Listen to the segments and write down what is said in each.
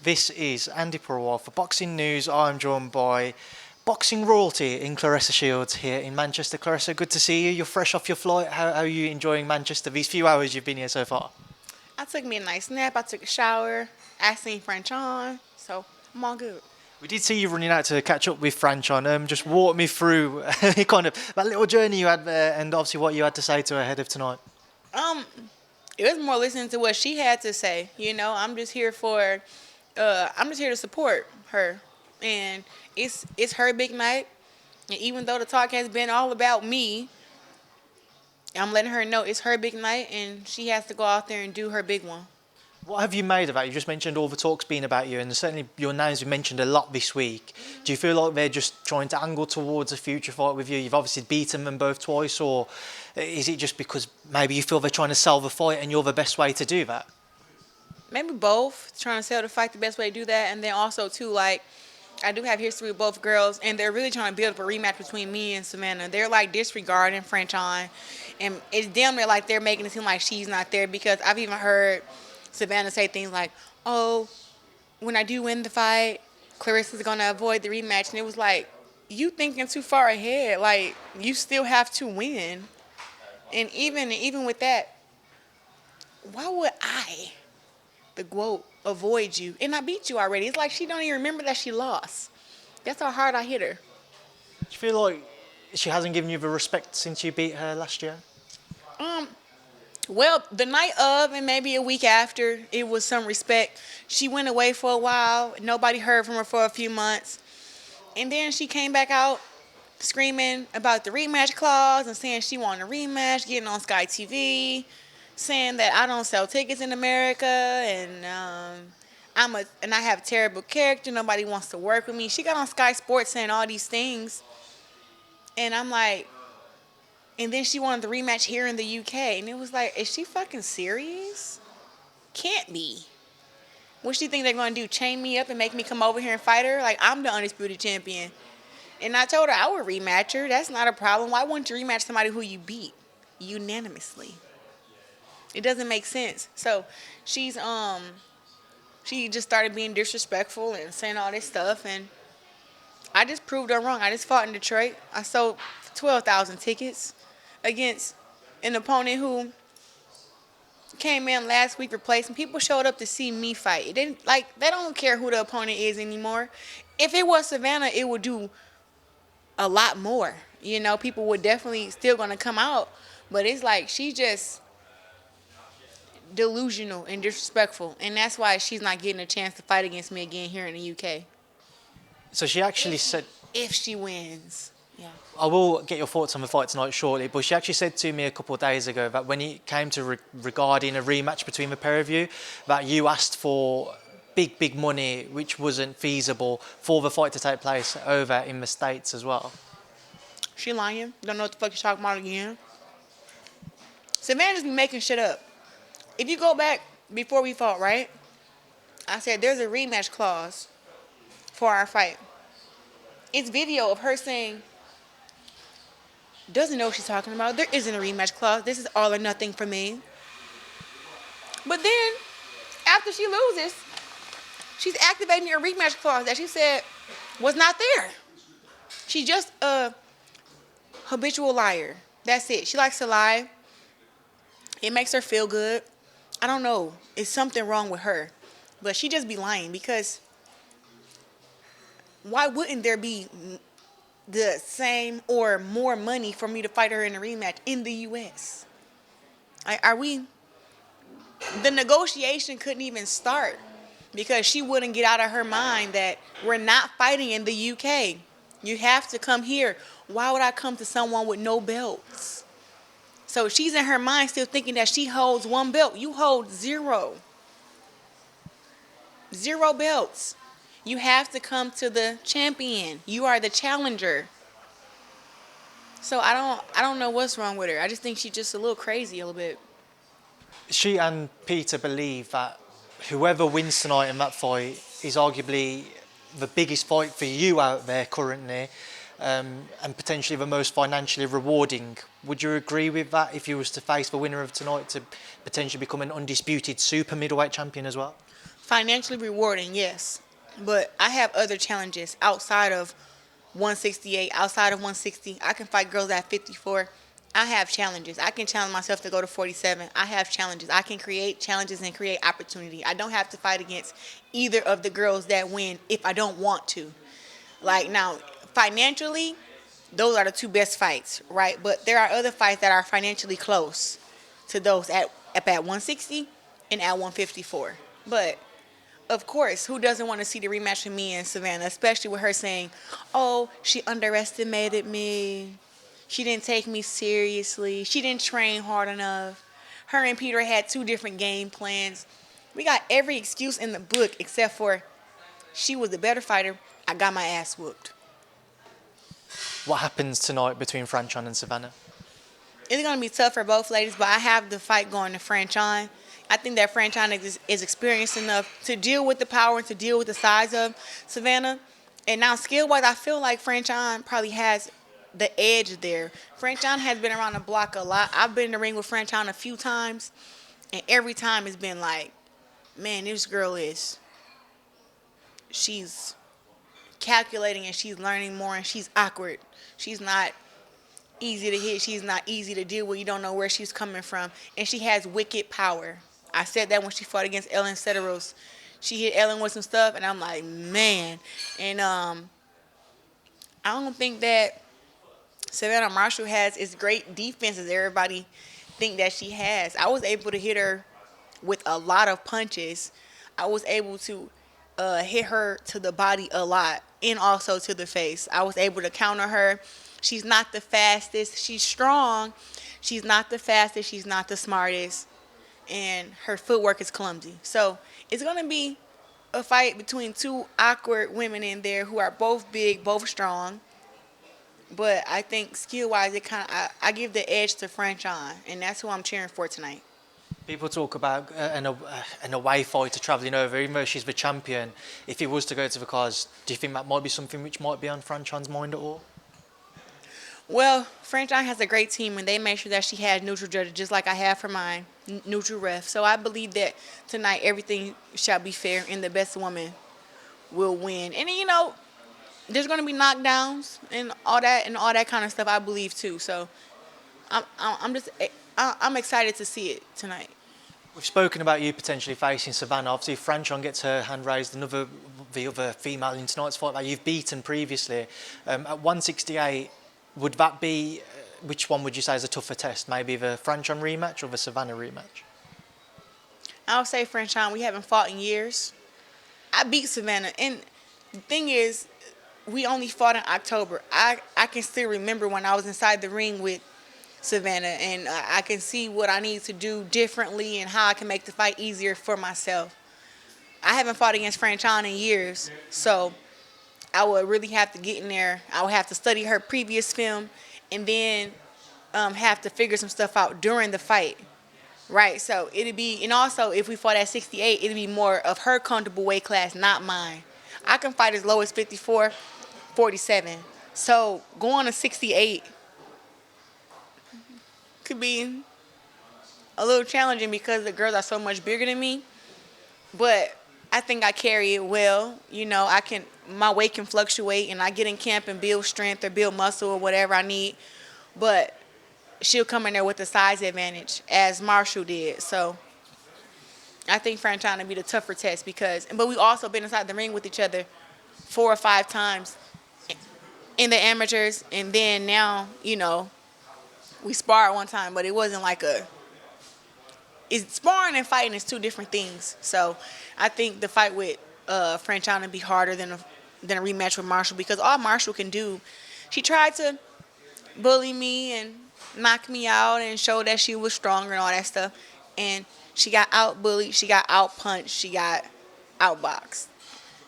This is Andi Purewal for Boxing News. I'm joined by boxing royalty in Claressa Shields here in Manchester. Claressa, good to see you. You're fresh off your flight. How are you enjoying Manchester these few hours you've been here so far? I took me a nice nap. I took a shower. I seen Franchon, so I'm all good. We did see you running out to catch up with Franchon. Just walk me through kind of that little journey you had there and obviously what you had to say to her ahead of tonight. It was more listening to what she had to say. You know, I'm just here to support her, and it's her big night. And even though the talk has been all about me, I'm letting her know it's her big night, and she has to go out there and do her big one. What have you made of that? You just mentioned all the talks being about you, and certainly your name's been mentioned a lot this week. Do you feel like they're just trying to angle towards a future fight with you? You've obviously beaten them both twice, or is it just because maybe you feel they're trying to sell the fight and you're the best way to do that? Maybe both, trying to sell the fight the best way to do that, and then also too, like, I do have history with both girls, and they're really trying to build up a rematch between me and Savannah. They're like disregarding Franchon, and it's damn near like they're making it seem like she's not there, because I've even heard Savannah say things like, "Oh, when I do win the fight, Claressa's gonna avoid the rematch," and it was like, you thinking too far ahead. Like, you still have to win, and even with that, why would I, the GOAT, avoid you? And I beat you already. It's like she don't even remember that she lost. That's how hard I hit her. Do you feel like she hasn't given you the respect since you beat her last year? Well, the night of and maybe a week after, it was some respect. She went away for a while. Nobody heard from her for a few months. And then she came back out screaming about the rematch clause and saying she wanted a rematch, getting on Sky TV, saying that I don't sell tickets in America, and I have a terrible character. Nobody wants to work with me. She got on Sky Sports saying all these things. And I'm like, and then she wanted the rematch here in the UK. And it was like, is she fucking serious? Can't be. What she think they're going to do, chain me up and make me come over here and fight her? Like, I'm the undisputed champion. And I told her I would rematch her. That's not a problem. Why wouldn't you rematch somebody who you beat unanimously? It doesn't make sense. So she just started being disrespectful and saying all this stuff. And I just proved her wrong. I just fought in Detroit. I sold 12,000 tickets against an opponent who came in last week replacing. People showed up to see me fight. They don't care who the opponent is anymore. If it was Savannah, it would do a lot more. You know, people would definitely still going to come out. But it's like she just delusional and disrespectful. And that's why she's not getting a chance to fight against me again here in the UK. So she actually said... If she wins. Yeah. I will get your thoughts on the fight tonight shortly, but she actually said to me a couple of days ago that when it came to regarding a rematch between the pair of you, that you asked for big money, which wasn't feasible for the fight to take place over in the States as well. She lying. Don't know what the fuck she's talking about again. Savannah just be making shit up. If you go back before we fought, right? I said there's a rematch clause for our fight. It's video of her saying, doesn't know what she's talking about. There isn't a rematch clause. This is all or nothing for me. But then, after she loses, she's activating a rematch clause that she said was not there. She's just a habitual liar. That's it. She likes to lie. It makes her feel good. I don't know. It's something wrong with her. But she just be lying, because why wouldn't there be the same or more money for me to fight her in a rematch in the U.S.? The negotiation couldn't even start because she wouldn't get out of her mind that we're not fighting in the U.K. You have to come here. Why would I come to someone with no belts? So she's in her mind still thinking that she holds one belt. You hold zero. Zero belts. You have to come to the champion. You are the challenger. So I don't know what's wrong with her. I just think she's just a little crazy a little bit. She and Peter believe that whoever wins tonight in that fight is arguably the biggest fight for you out there currently, and potentially the most financially rewarding. Would you agree with that if you was to face the winner of tonight to potentially become an undisputed super middleweight champion as well? Financially rewarding, yes. But I have other challenges outside of 168, outside of 160. I can fight girls at 54. I have challenges. I can challenge myself to go to 47. I have challenges. I can create challenges and create opportunity. I don't have to fight against either of the girls that win if I don't want to. Like now, financially, those are the two best fights, right? But there are other fights that are financially close to those at 160 and at 154. But of course, who doesn't want to see the rematch with me and Savannah, especially with her saying, "Oh, she underestimated me. She didn't take me seriously. She didn't train hard enough. Her and Peter had two different game plans." We got every excuse in the book except for she was the better fighter. I got my ass whooped. What happens tonight between Franchon and Savannah? It's going to be tough for both ladies, but I have the fight going to Franchon. I think that Franchon is experienced enough to deal with the power and to deal with the size of Savannah. And now skill-wise, I feel like Franchon probably has the edge there. Franchon has been around the block a lot. I've been in the ring with Franchon a few times, and every time it's been like, man, this girl she's calculating and she's learning more and she's awkward. She's not easy to hit. She's not easy to deal with. You don't know where she's coming from. And she has wicked power. I said that when she fought against Ellen Cederos. She hit Ellen with some stuff, and I'm like, man. And I don't think that Savannah Marshall has as great defense as everybody think that she has. I was able to hit her with a lot of punches. I was able to hit her to the body a lot and also to the face. I was able to counter her. She's not the fastest. She's strong. She's not the fastest. She's not the smartest. And her footwork is clumsy. So it's going to be a fight between two awkward women in there who are both big, both strong. But I think skill-wise, I give the edge to Franchon, and that's who I'm cheering for tonight. People talk about an away fighter travelling over, even though she's the champion. If he was to go to the cars, do you think that might be something which might be on Franchon's mind at all? Well, Franchon has a great team, and they make sure that she has neutral judges, just like I have for mine, neutral ref. So I believe that tonight everything shall be fair, and the best woman will win. And there's going to be knockdowns and all that kind of stuff. I believe too. So I'm excited to see it tonight. We've spoken about you potentially facing Savannah. Obviously, if Franchon gets her hand raised, the other female in tonight's fight that you've beaten previously, at 168, would that be, which one would you say is a tougher test? Maybe the Franchon rematch or the Savannah rematch? I would say Franchon. We haven't fought in years. I beat Savannah, and the thing is, we only fought in October. I can still remember when I was inside the ring with Savannah, and I can see what I need to do differently and how I can make the fight easier for myself. I haven't fought against Franchon in years, so I would really have to get in there. I would have to study her previous film and then have to figure some stuff out during the fight, right? So it'd be, and also if we fought at 68, it'd be more of her comfortable weight class, not mine. I can fight as low as 54, 47. So going to 68 could be a little challenging because the girls are so much bigger than me. But I think I carry it well. My weight can fluctuate, and I get in camp and build strength or build muscle or whatever I need. But she'll come in there with the size advantage, as Marshall did. So I think Franchon will be the tougher test but we also been inside the ring with each other 4 or 5 times in the amateurs, and then now, we sparred one time, but it wasn't like sparring and fighting is two different things. So I think the fight with Franchon will be harder than a rematch with Marshall, because all Marshall can do, she tried to bully me and knock me out and show that she was stronger and all that stuff, and she got out-bullied, she got out-punched, she got outboxed.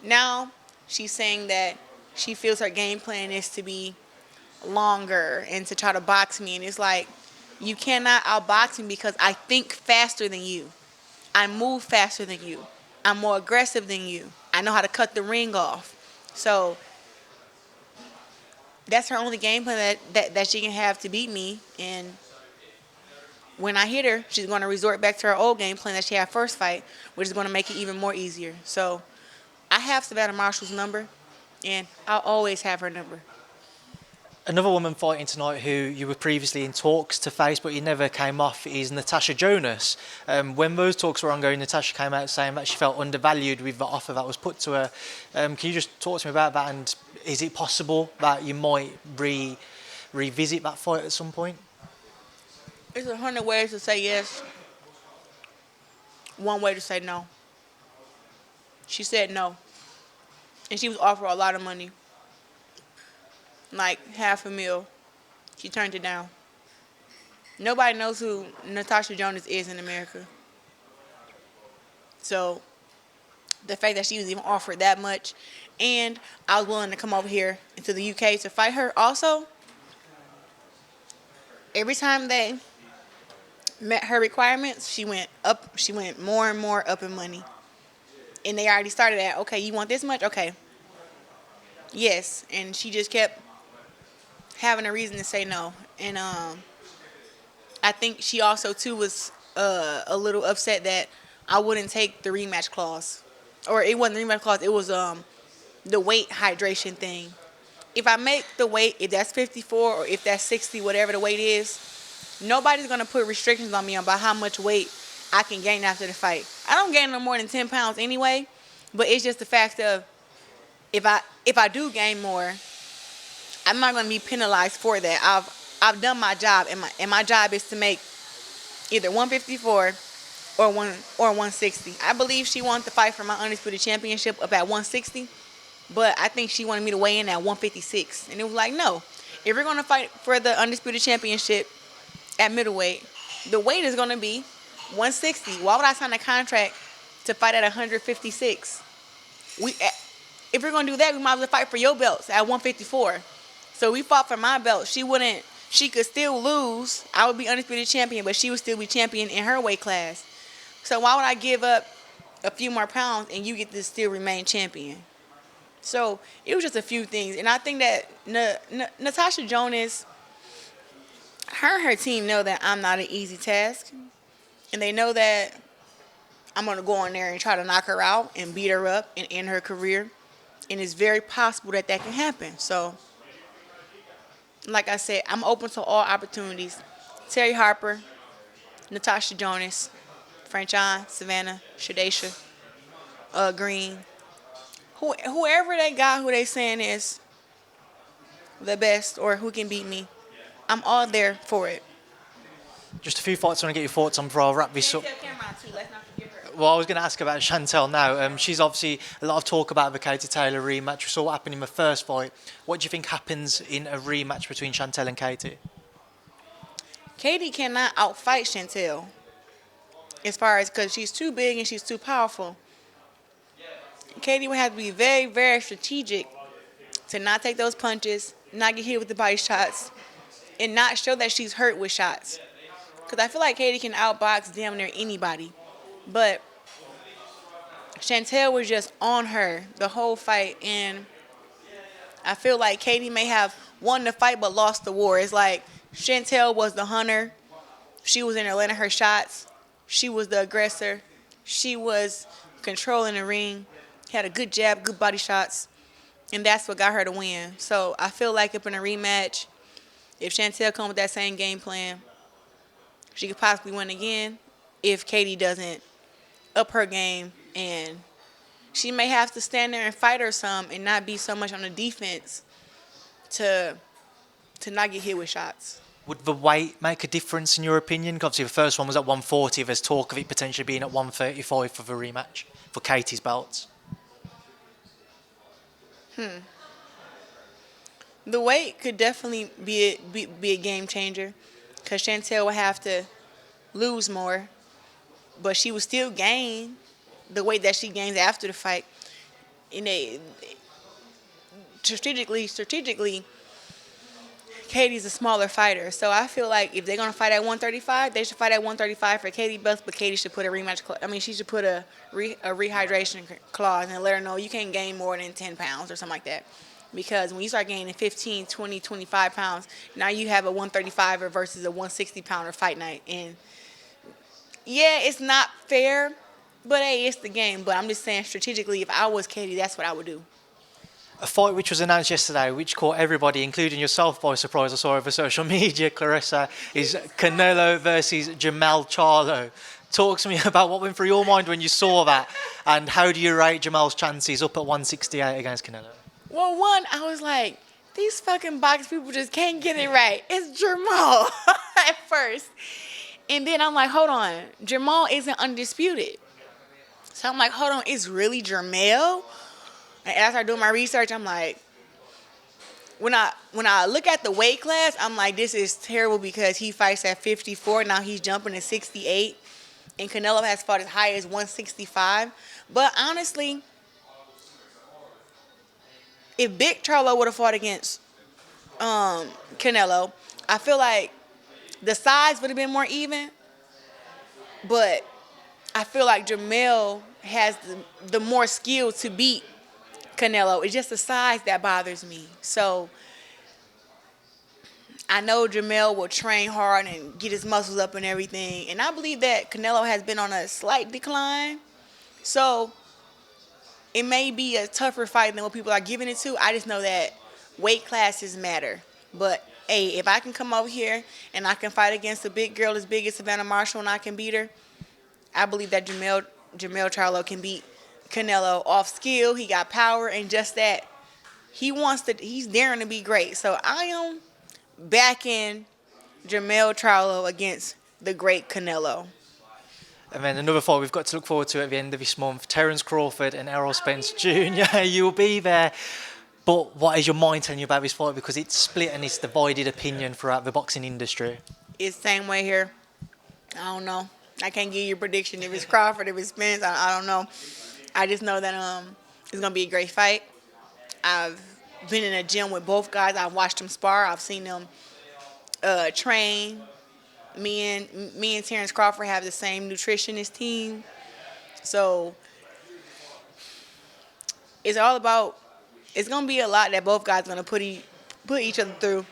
Now she's saying that she feels her game plan is to be longer and to try to box me, and it's like, you cannot outbox me because I think faster than you. I move faster than you. I'm more aggressive than you. I know how to cut the ring off. So that's her only game plan that she can have to beat me, and when I hit her, she's going to resort back to her old game plan that she had first fight, which is going to make it even more easier. So I have Savannah Marshall's number, and I'll always have her number. Another woman fighting tonight who you were previously in talks to face but you never came off is Natasha Jonas. When those talks were ongoing, Natasha came out saying that she felt undervalued with the offer that was put to her. Can you just talk to me about that, and is it possible that you might revisit that fight at some point? There's 100 ways to say yes, one way to say no. She said no, and she was offered a lot of money, like $500,000. She turned it down. Nobody knows who Natasha Jonas is in America. So the fact that she was even offered that much, and I was willing to come over here into the UK to fight her also, every time they met her requirements, she went up. She went more and more up in money. And they already started at, okay, you want this much? Okay. Yes. And she just kept having a reason to say no. And I think she also, too, was a little upset that I wouldn't take the rematch clause. Or it wasn't the rematch clause. It was the weight hydration thing. If I make the weight, if that's 54 or if that's 60, whatever the weight is, nobody's going to put restrictions on me about how much weight I can gain after the fight. I don't gain no more than 10 pounds anyway, but it's just the fact of if I do gain more, I'm not going to be penalized for that. I've done my job, and my job is to make either 154 or 160. I believe she wanted to fight for my Undisputed Championship up at 160, but I think she wanted me to weigh in at 156. And it was like, no, if we're going to fight for the Undisputed Championship at middleweight, the weight is going to be 160. Why would I sign a contract to fight at 156? If we're going to do that, we might as well fight for your belts at 154. So we fought for my belt. She could still lose. I would be Undisputed Champion, but she would still be champion in her weight class. So why would I give up a few more pounds and you get to still remain champion? So it was just a few things. And I think that Natasha Jonas, her and her team know that I'm not an easy task. And they know that I'm going to go in there and try to knock her out and beat her up and end her career. And it's very possible that that can happen. So, like I said, I'm open to all opportunities. Terry Harper, Natasha Jonas, Franchon, Savannah, Shadesha, Green. Whoever they got who they saying is the best or who can beat me, I'm all there for it. Just a few fights I want to get your thoughts on before I'll wrap this up. Well, I was going to ask about Chantel now. She's obviously a lot of talk about the Katie Taylor rematch. We saw what happened in the first fight. What do you think happens in a rematch between Chantel and Katie? Katie cannot outfight Chantel because she's too big and she's too powerful. Katie would have to be very, very strategic to not take those punches, not get hit with the body shots, and not show that she's hurt with shots. Because I feel like Katie can outbox damn near anybody. But Chantel was just on her the whole fight. And I feel like Katie may have won the fight but lost the war. It's like Chantel was the hunter. She was in there letting her shots. She was the aggressor. She was controlling the ring. Had a good jab, good body shots. And that's what got her to win. So I feel like if in a rematch, if Chantel comes with that same game plan, she could possibly win again if Katie doesn't up her game. And she may have to stand there and fight her some and not be so much on the defense to not get hit with shots. Would the weight make a difference in your opinion? Obviously the first one was at 140. There's talk of it potentially being at 135 for the rematch for Katie's belts. The weight could definitely be a game changer because Chantel would have to lose more, but she would still gain the weight that she gains after the fight. And strategically, Katie's a smaller fighter, so I feel like if they're gonna fight at 135, they should fight at 135 for Katie belts, but Katie should put a rematch. She should put a rehydration clause and let her know you can't gain more than 10 pounds or something like that. Because when you start gaining 15, 20, 25 pounds, now you have a 135er versus a 160-pounder fight night. And yeah, it's not fair, but hey, it's the game. But I'm just saying strategically, if I was Katie, that's what I would do. A fight which was announced yesterday, which caught everybody, including yourself, by surprise. I saw over social media, Claressa, is Canelo versus Canelo-Charlo. Talk to me about what went through your mind when you saw that, and how do you rate Jamal's chances up at 168 against Canelo? Well, one, I was like, these fucking box people just can't get it right. It's Jamal at first. And then I'm like, hold on, Jamal isn't undisputed. So I'm like, hold on, it's really Jermell? And as I start doing my research, I'm like, when I look at the weight class, I'm like, this is terrible because he fights at 54. Now he's jumping to 68. And Canelo has fought as high as 165. But honestly, if Big Charlo would have fought against Canelo, I feel like the size would have been more even. But I feel like Jermell has the more skill to beat Canelo. It's just the size that bothers me. So I know Jermell will train hard and get his muscles up and everything. And I believe that Canelo has been on a slight decline. So it may be a tougher fight than what people are giving it to. I just know that weight classes matter. But, hey, if I can come over here and I can fight against a big girl as big as Savannah Marshall and I can beat her, I believe that Jermell Charlo can beat Canelo off skill. He got power, and just that he's daring to be great. So I am backing Jermell Charlo against the great Canelo. And then another fight we've got to look forward to at the end of this month, Terence Crawford and Errol Spence Jr. You'll be there. But what is your mind telling you about this fight? Because it's split and it's divided opinion throughout the boxing industry. It's the same way here. I don't know. I can't give you a prediction if it's Crawford, if it's Spence. I don't know. I just know that it's going to be a great fight. I've been in a gym with both guys. I've watched them spar. I've seen them train. Me and Terence Crawford have the same nutritionist team. So it's going to be a lot that both guys are going to put each other through.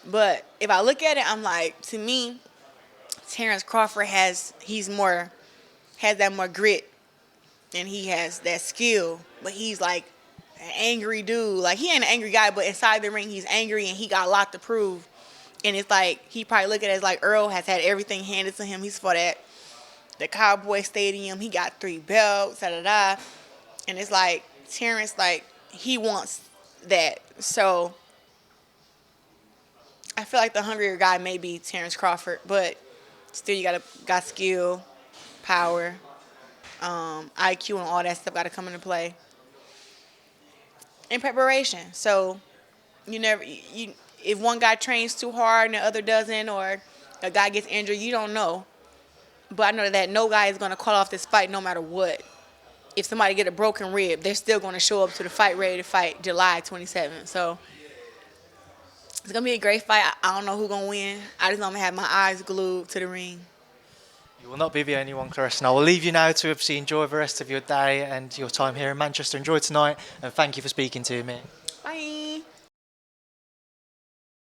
But if I look at it, I'm like, to me, Terence Crawford has that more grit, and he has that skill. But he's like an angry dude. Like, he ain't an angry guy, but inside the ring, he's angry and he got a lot to prove. And it's like, he probably look at it as like Earl has had everything handed to him. He's fought at the Cowboy Stadium. He got 3 belts, da-da-da. And it's like, Terence, like, he wants that. So I feel like the hungrier guy may be Terence Crawford, but still, you got skill, power, IQ, and all that stuff got to come into play. And preparation. So if one guy trains too hard and the other doesn't, or a guy gets injured, you don't know. But I know that no guy is going to call off this fight no matter what. If somebody get a broken rib, they're still going to show up to the fight ready to fight July 27th. So it's going to be a great fight. I don't know who's going to win. I just know I'm going to have my eyes glued to the ring. You will not be the only one, Claressa. And I will leave you now to obviously enjoy the rest of your day and your time here in Manchester. Enjoy tonight, and thank you for speaking to me.